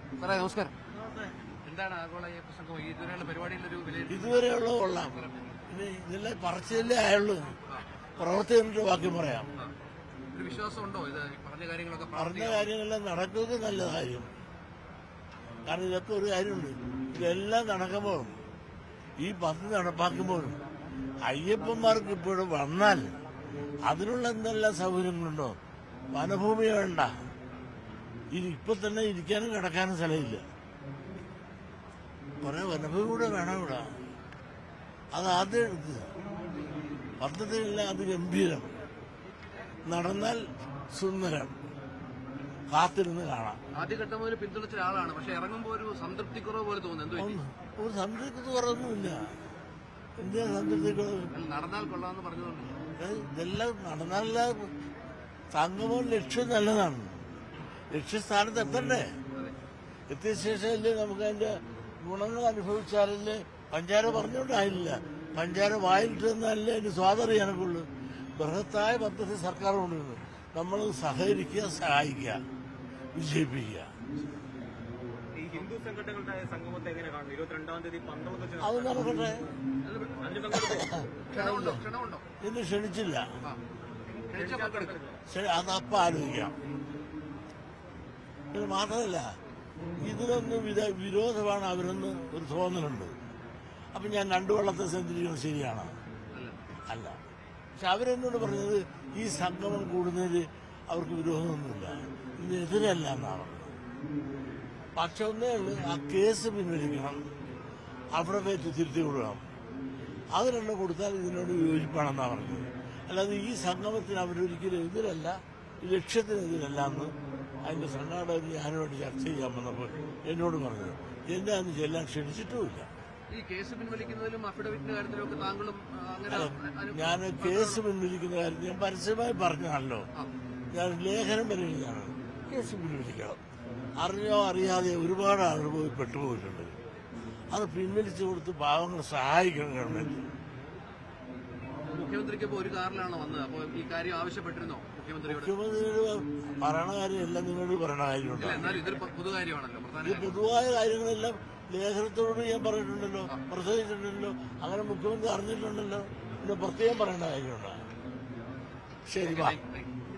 സാറേ നമസ്കാരം. എന്താണ് ആഗോള അയ്യപ്പ സംഘം ഇതുവരെയുള്ള പരിപാടിയിലൊരു വിലയിരുത്തൽ? ഇതുവരെയുള്ള കൊള്ളാം. ഇനി ഇതെല്ലാം പറച്ചിലേ ആയുള്ളൂ, പ്രവർത്തിച്ചിട്ട് ബാക്കി പറയാം. ഒരു വിശ്വാസം ഉണ്ടോ ഇത് പറഞ്ഞ കാര്യങ്ങളൊക്കെ പറഞ്ഞ കാര്യങ്ങളെല്ലാം നടക്കുന്നത് നല്ല കാര്യം. കാരണം ഇതൊക്കെ ഒരു കാര്യമുണ്ട്, ഇതെല്ലാം നടക്കുമ്പോൾ ഈ പദ്ധതി നടപ്പാക്കുമ്പോഴും അയ്യപ്പന്മാർക്ക് ഇപ്പോഴും വന്നാൽ അതിനുള്ള എന്തെല്ലാം സൗകര്യങ്ങളുണ്ടോ? വനഭൂമി വേണ്ട, ഇപ്പൊ തന്നെ ഇരിക്കാനും കിടക്കാനും സ്ഥലമില്ല. കുറെ വനഭൂമി കൂടെ വേണം ഇവിടെ. അത് ആദ്യം എടുക്കുക, പദ്ധതിയില്ല, അത് ഗംഭീരം നടന്നാൽ സുന്ദരം, കാത്തിരുന്ന് കാണാം. ആദ്യഘട്ടം മുതൽ പിന്തുണച്ച ഒരാളാണ്, പക്ഷെ ഇറങ്ങുമ്പോൾ ഒരു സംതൃപ്തി കുറവ് പോലെ തോന്നുന്നു. ഒരു സംതൃപ്തി കുറവൊന്നുമില്ല. എന്തിനാ സംതൃപ്തി കുറവ്? നടന്നാൽ കൊള്ളാമെന്ന് പറഞ്ഞതുകൊണ്ട് ഇതെല്ലാം നടന്നാല സംഗമം ലക്ഷ്യം നല്ലതാണ്. ലക്ഷ്യസ്ഥാനത്ത് എത്തണ്ടേ? എത്തിയ ശേഷമല്ലേ നമുക്ക് അതിന്റെ ഗുണങ്ങൾ അനുഭവിച്ചാലല്ലേ. പഞ്ചാര പറഞ്ഞുകൊണ്ടായില്ല, പഞ്ചാര വായിലിട്ട് തന്നാലേ അതിന് സ്വാതറിയാനൊക്കെയുള്ളൂ. ബൃഹത്തായ പദ്ധതി സർക്കാർ കൊണ്ടുവരുന്നു. നമ്മൾ സഹകരിക്കുക, സഹായിക്കുക, വിജയിപ്പിക്കുക. ഹിന്ദു സംഘടനകളുടെ സംഗമത്തെ എങ്ങനെ കാണുന്നു? 22-ാം തീയതി 12 അത് നടക്കട്ടെ. ഇന്ന് ക്ഷണിച്ചില്ല, അതപ്പം ആലോചിക്കാം. പിന്നെ മാത്രമല്ല, ഇതിനൊന്നും വിരോധമാണ് അവരെന്ന് ഒരു തോന്നലുണ്ട്. അപ്പൊ ഞാൻ രണ്ടു വള്ളത്തെ സഞ്ചരിക്കുന്നത് ശരിയാണ് അല്ല. പക്ഷെ അവരെന്നോട് പറഞ്ഞത് ഈ സംഗമം കൂടുന്നതിൽ അവർക്ക് വിരോധമൊന്നുമില്ല, ഇതിനെതിരല്ല എന്നാണ്. പക്ഷെ ഒന്നേ ഉള്ളൂ, ആ കേസ് പിൻവലിക്കണം, അവിടെ വെച്ച് തിരുത്തി കൊടുക്കണം. അത് രണ്ടും കൊടുത്താൽ ഇതിനോട് യോജിപ്പാണെന്നാണ് പറഞ്ഞത്. അല്ലാതെ ഈ സംഗമത്തിന് അവരൊരിക്കലും എതിരല്ല, ഈ ലക്ഷ്യത്തിനെതിരല്ല എന്ന് അതിന്റെ സംഘാടകർ ഞാനുമായിട്ട് ചർച്ച ചെയ്യാൻ വന്നപ്പോൾ എന്നോട് പറഞ്ഞത്. എന്നെ അന്ന് ചെല്ലാൻ ക്ഷണിച്ചിട്ടുമില്ല. ഈ കേസ് പിൻവലിക്കുന്നതിലും അഫിഡവിറ്റിന്റെ കാര്യത്തിലൊക്കെ താങ്കളും ഞാൻ കേസ് പിൻവലിക്കുന്ന കാര്യം ഞാൻ പരസ്യമായി പറഞ്ഞാണല്ലോ. ഞാൻ ലേഖനം വരെ എഴുതാണ്, കേസ് പിൻവലിക്കണം. അറിഞ്ഞോ അറിയാതെ ഒരുപാട് ആളുകൾ പോയി പെട്ടുപോയിട്ടുണ്ട്. അത് പിൻവലിച്ചു കൊടുത്ത് പാവങ്ങളെ സഹായിക്കണം ഗവൺമെന്റ്. മുഖ്യമന്ത്രിക്ക് ഇപ്പോൾ ഒരു കാറിലാണ് വന്നത്. അപ്പോൾ ഈ കാര്യം ആവശ്യപ്പെട്ടിരുന്നോ മുഖ്യമന്ത്രിയോട്? പറയണ കാര്യമെല്ലാം നിങ്ങളോട് പറയണ കാര്യമുണ്ട്. എന്നാലും ഇതൊരു പൊതുകാര്യമാണല്ലോ. ഈ പൊതുവായ കാര്യങ്ങളെല്ലാം ലേഖനത്തോട് ഞാൻ പറഞ്ഞിട്ടുണ്ടല്ലോ, പ്രസംഗിച്ചിട്ടുണ്ടല്ലോ. അങ്ങനെ മുഖ്യമന്ത്രി അറിഞ്ഞിട്ടുണ്ടല്ലോ. പിന്നെ പ്രത്യേകം പറയേണ്ട കാര്യമുണ്ടോ? ശരി.